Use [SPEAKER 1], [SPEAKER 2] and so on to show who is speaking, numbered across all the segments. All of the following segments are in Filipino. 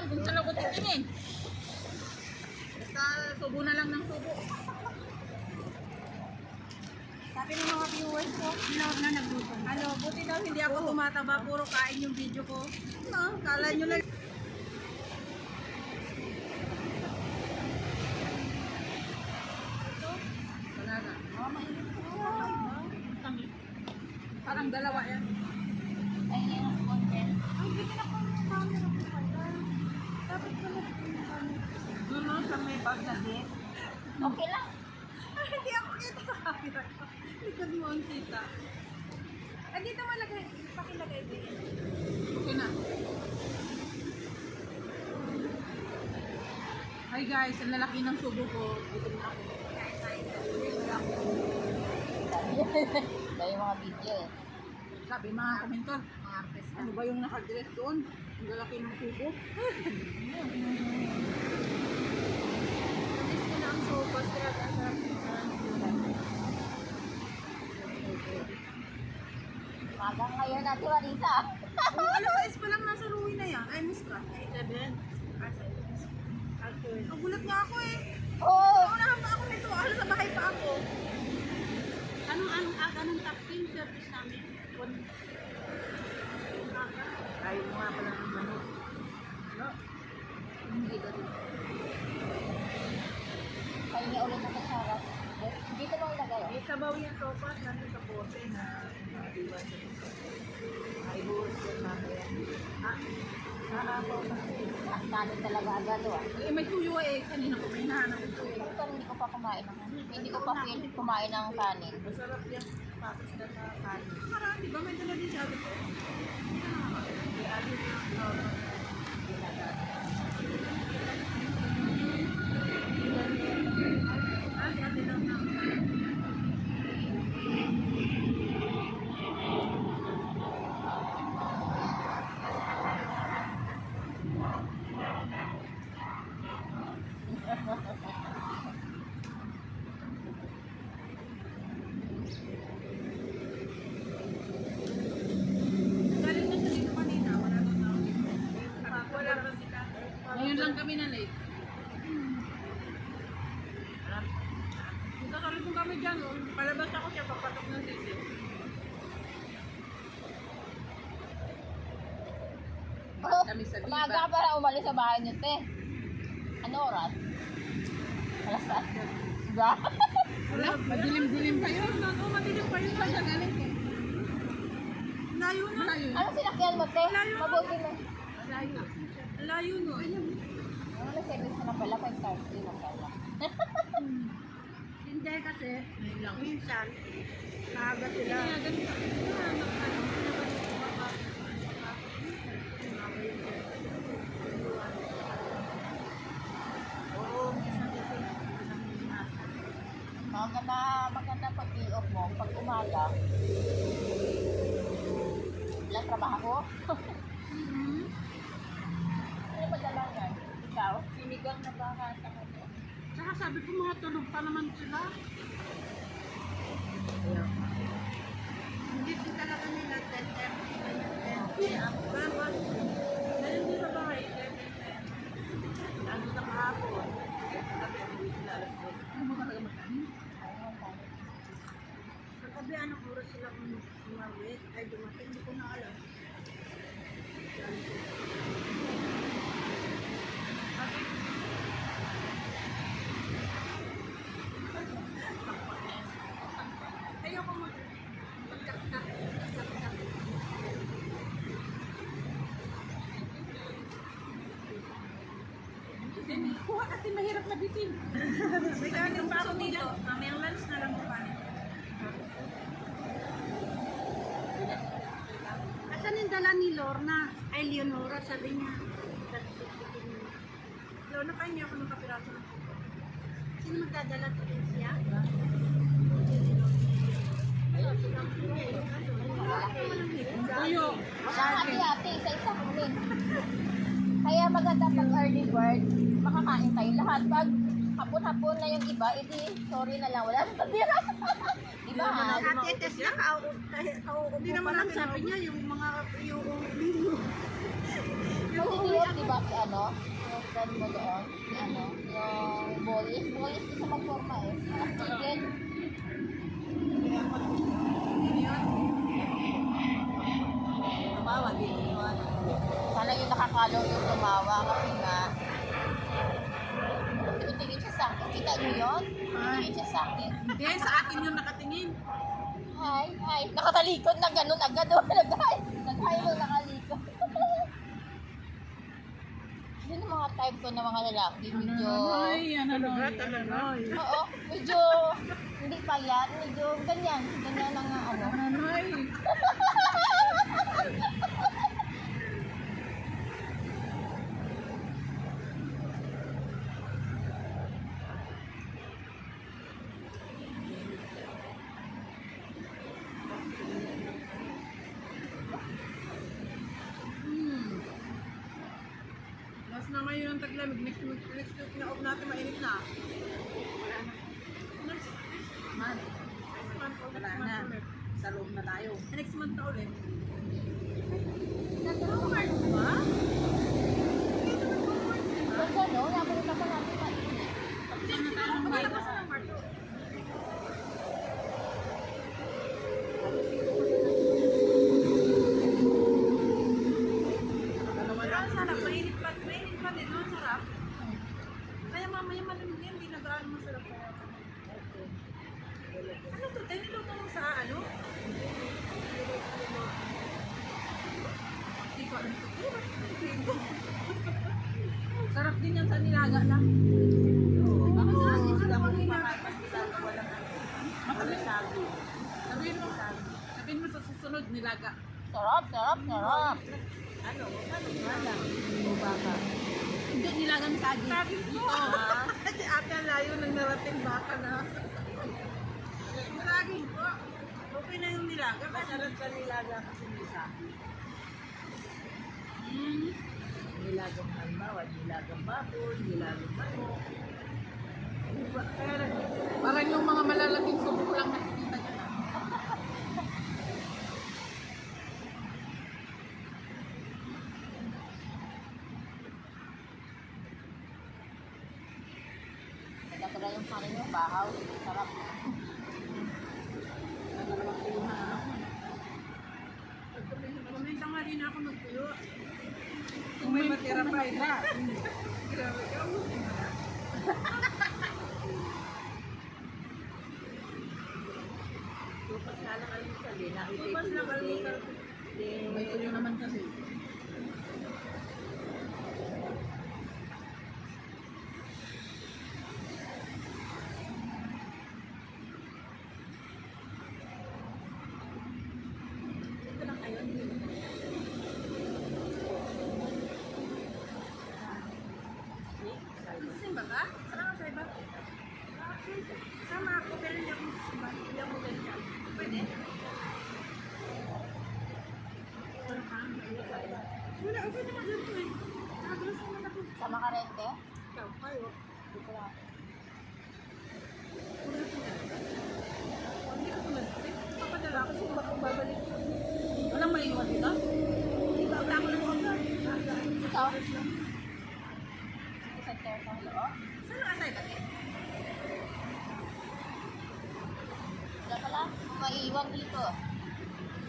[SPEAKER 1] kung saan ako titingin. Basta subo na lang ng subo.
[SPEAKER 2] Sabi ng mga viewers ko, na nagluto.
[SPEAKER 1] Ano, buti daw hindi ako tumataba, puro kain yung video ko. No, kala nyo lang. Ito, wala na. Oh, mainit ko. Parang dalawa yan.
[SPEAKER 2] Ay, yan ang content. Ay, hindi ka na po yung camera ko pala. Dapat ko na po yung camera.
[SPEAKER 1] Doon sa may bag na din.
[SPEAKER 2] Okay lang.
[SPEAKER 1] Hindi ako kita sa camera ko. Hindi ka mo ang kita.
[SPEAKER 2] Ay, dito malagay. Pakilagay din.
[SPEAKER 1] Okay na. Hi guys, ang lalaki ng subo ko. Gutom na ako.
[SPEAKER 2] Dahil yung mga video eh.
[SPEAKER 1] Sabi mga komentar, mga artista, ano ba yung nakadress doon? Ang lalaki ng subo.
[SPEAKER 2] Miss ko na ang sopas. Kaya kasarap magang ngayon natin, Marisa.
[SPEAKER 1] Alas 6 pa lang nasa Rui na yan. Ay, miss ka. 7. Nagulat nga ako eh.
[SPEAKER 2] Oo.
[SPEAKER 1] Naunahan pa ako nito. Alas sa bahay pa ako.
[SPEAKER 2] Anong tapin service namin?
[SPEAKER 1] Ayaw mo nga pala ng manok. No? Hindi ka rin.
[SPEAKER 2] Kaya niya ulit ang sarap. Dito mo ilagay.
[SPEAKER 1] May sabaw yung sopas nandun sa bote na iwan sa gusto. Ay, buhos yan mamaya. Nakakaw kasi.
[SPEAKER 2] Kanin talaga agad o.
[SPEAKER 1] Eh, may tuyo eh. Kanina ko may hinahanap ng tuyo.
[SPEAKER 2] Ito hindi ko pa kumain ng hindi ko pa kumain ng kanin.
[SPEAKER 1] Masarap yung patos na kanin. Parang, di ba? May dala din sabi ko. May alis yung ngayon lang kami na late. Magkakalit kami dyan, oh. Palabas ako siya, papatok ng sisi. Kami sa Viva.
[SPEAKER 2] Umaga ka para umalis sa bahay niyo, te. Ano oras? Alas 7. Diba?
[SPEAKER 1] Wala, madilim-dilim pa yun. Oo, madilim pa yun. Saan siya galing ko? Layo na. Layo na.
[SPEAKER 2] Ano sinakyan mo, te? Mabuti mo.
[SPEAKER 1] Layo. Layo no.
[SPEAKER 2] Ano service na pala? 5:30 na pala.
[SPEAKER 1] Hindi kasi, minsan, maaga sila. Oo, minsan kasi,
[SPEAKER 2] Maganda pag i-off mo. Pag umaga, walang trabaho. Ano ba dala yan? Ikaw? Sinigang na baka at ako.
[SPEAKER 1] Saka sabi ko mga tulog pa naman sila. Hindi din talaga nila 10:30. Pero din sa bahay, 10:30. Lalo na kahapon. Kagabi, hindi sila alas 2. Ano mo talaga magkanin? Kagabi, anong oras sila umawit? Ay, dumating. Hindi ko na alam. Ayoko magkakta. Kuha kasi mahirap na bitin. May kanin pa ako dito. Mamayang lunch na lang ko kanin.
[SPEAKER 3] Asan yung dala ni Lorna? Ay, Leonora, sabi niya.
[SPEAKER 1] Lorna, kain niya ako ng kapiraso.
[SPEAKER 3] Sino magdadala to rin siya?
[SPEAKER 1] Tuyo.
[SPEAKER 2] Hati-hati, isa-isa kunin. Kaya maganda pag early bird, makakain tayo lahat. Pag hapon-hapon na yung iba, edi sorry na lang, wala na patira. Diba?
[SPEAKER 3] Ate, test na kauupo
[SPEAKER 1] Hindi naman
[SPEAKER 3] pa lang
[SPEAKER 1] natin
[SPEAKER 3] sabi
[SPEAKER 1] naubos.
[SPEAKER 3] niya, yung mga, yung
[SPEAKER 2] Yung idiot, ba si ano? Yung friend mo doon? Si ano? Yung boys? Boys isa magforma eh. Tigil.
[SPEAKER 1] Tumawa, di iniwan.
[SPEAKER 2] Sana yung nakakalaw yung tumawa kasi nga tingin siya sa akin. Kita niyo yun? Tingin siya sa akin.
[SPEAKER 1] Hindi, sa akin yung nakatingin.
[SPEAKER 2] Hi, hi. Nakatalikod na ganun agad. Nag-hi. Nag-hi mo nakalikod. Yun ang mga type ko na mga lalaki. Medyo...
[SPEAKER 1] Talaga.
[SPEAKER 2] Oo, medyo... Hindi payat. Medyo ganyan. Ganyan ang ano.
[SPEAKER 1] Last na ngayon ang taglamig. Next week na off natin, mainit na. Next month. Wala na. Sa loob na tayo. Next month na ulit. Nag-homework ba?
[SPEAKER 2] Kung gano'n, napunta pa natin mainit.
[SPEAKER 1] Maglalabas na ng Marto. Ang sarap, mainit pa din, no? Ang sarap. Kaya mamaya malamig yan, hindi na gaano masarap. Ano to? Tayo niluto mo sa ano? Hindi ko alam ito. Sarap din yan sa nilaga na. Oo. Sila ko kumakain sa walang matagal sabi. Sabihin mo sa susunod nilaga.
[SPEAKER 2] Sarap, sarap, sarap.
[SPEAKER 1] Ano nga lang? O baka?
[SPEAKER 3] Hindi, nilagang saging.
[SPEAKER 1] Sabi ko. Kasi ate ang layo nang narating baka na. Saging po. Okay na yung nilaga. Masarap sa nilaga kasi may sabi. Nilagang halimbawa, nilagang baboy, nilagang manok. Parang yung mga malalaking subo lang nakikita niya na.
[SPEAKER 2] Nagkakala yung kanin mo, bahaw. Sarap.
[SPEAKER 1] Kumenta nga rin ako magtuyo. Kung may matira pa, ina. Grabe ka mo. Tupas nga lang almusal eh. Tupas lang almusal. May tuyo naman kasi. Ito lang kayo. Simba ka? Saan ka sa iba? Sama ako, pero hindi ako simba. Hindi ako ganyan. Pwede? Wala, okay naman dito eh. Nakagalas naman ako.
[SPEAKER 2] Sama ka rin, te?
[SPEAKER 1] Ikaw, kayo.
[SPEAKER 2] Dito lang.
[SPEAKER 1] Hindi ko tumasik. Papadala ako simba kung babalik. Walang maiwan dito? Ikaw, ako lang ako.
[SPEAKER 2] Ito? Isang chair sa loob.
[SPEAKER 1] Saan nakasay ba?
[SPEAKER 2] Wala pala. Maiiwan dito.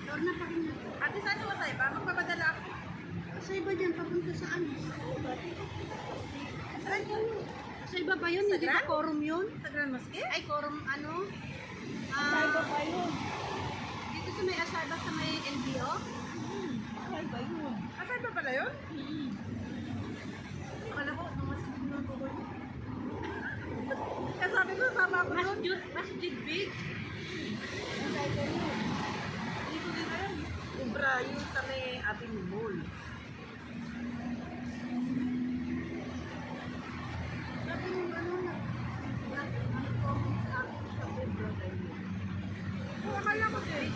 [SPEAKER 3] Lorna pa rin.
[SPEAKER 1] Ate, saan yung masay ba? Magpapadala ako.
[SPEAKER 3] Sa iba dyan, papunta saan?
[SPEAKER 1] Saan yun?
[SPEAKER 3] Sa iba ba yun?
[SPEAKER 1] Sa
[SPEAKER 3] Hindi ba
[SPEAKER 1] Grand?
[SPEAKER 3] quorum yun?
[SPEAKER 1] Sa Grand Mosque?
[SPEAKER 3] Ay, quorum ano?
[SPEAKER 1] Sa iba pa yun.
[SPEAKER 3] Dito sa may Asada sa may LBO?
[SPEAKER 1] Sa iba yun. Sa iba pala yun? Akala ko, nung masigit nung tukoy. Kaya sabi ko, sama ako doon.
[SPEAKER 3] Masjid Big?
[SPEAKER 1] Hindi ko din alam. Ubra, yun sa may Avenue Mall.
[SPEAKER 3] Sabi nung ano na.
[SPEAKER 1] Akala ko din.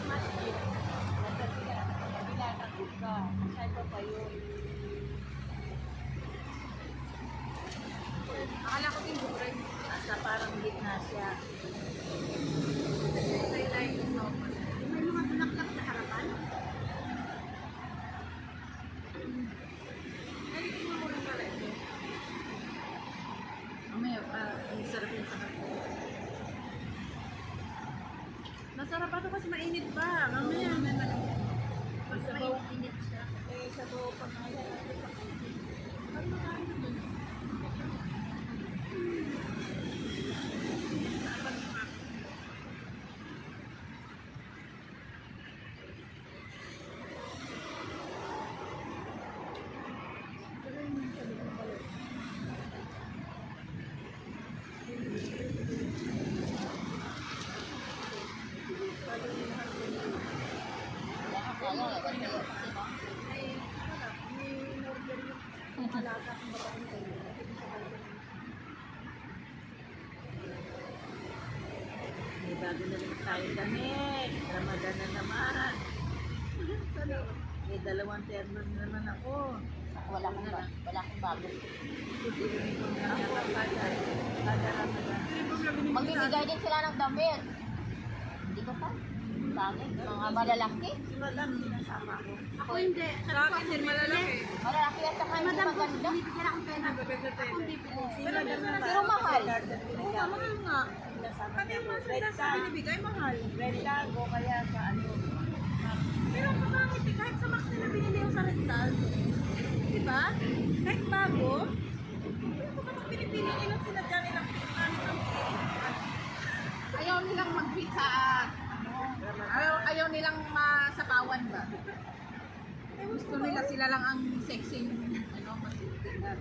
[SPEAKER 1] Akala ko din bukray. Asa parang gitna siya.
[SPEAKER 3] May mga bulaklak sa harapan?
[SPEAKER 1] Ay, tingnan mo mas mainit pa. Mamaya na lang. Mas sabaw.
[SPEAKER 3] Mainit siya.
[SPEAKER 1] Sabaw pa nga yan. May bago na rin tayo damit. Ramadan na naman. May dalawang terno na naman ako.
[SPEAKER 2] Wala akong bago.
[SPEAKER 1] Ako, kada Ramadan.
[SPEAKER 2] Magbibigay din sila ng damit. Hindi ko pa. Bakit? Mga malalaki.
[SPEAKER 1] Si Madam, sinasama ko.
[SPEAKER 3] Ako hindi.
[SPEAKER 1] Sa akin din malalaki.
[SPEAKER 2] Malalaki at saka hindi
[SPEAKER 3] Madam,
[SPEAKER 2] maganda.
[SPEAKER 3] binibigyan akong pera.
[SPEAKER 1] Magaganda tayo.
[SPEAKER 3] Ako bibili.
[SPEAKER 2] Pero mahal.
[SPEAKER 1] Oo, mahal nga. Pati ang mga sanda sa binibigay, mahal. Rentago, kaya sa ano. Pero ang pangit eh, kahit sa Max nila binili yung sa rental. Diba? Kahit bago. Pero kung bakit pinipili nilang sinadya nilang pinanit ang
[SPEAKER 3] Ayaw nilang mag-fit sa... Ayaw nilang masapawan ba? Gusto nila sila lang ang sexy. Mas tingnan.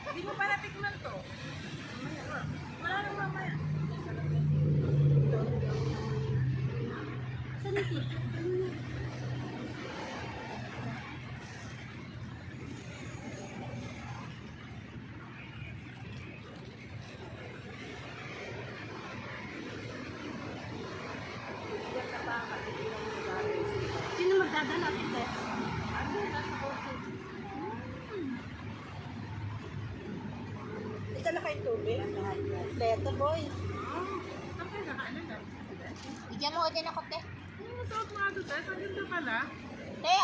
[SPEAKER 1] Hindi mo pa natikman to. Wala nang mamaya.
[SPEAKER 3] Saan ito? Sino magdadala? Ito.
[SPEAKER 1] Ano, nasa kotse. Ito na kayo tubig? Leto boy. Ang kaya nakaano na?
[SPEAKER 2] Bigyan mo din ako, te.
[SPEAKER 1] Ang masarap mga ito, sa ganda pala.
[SPEAKER 2] Te,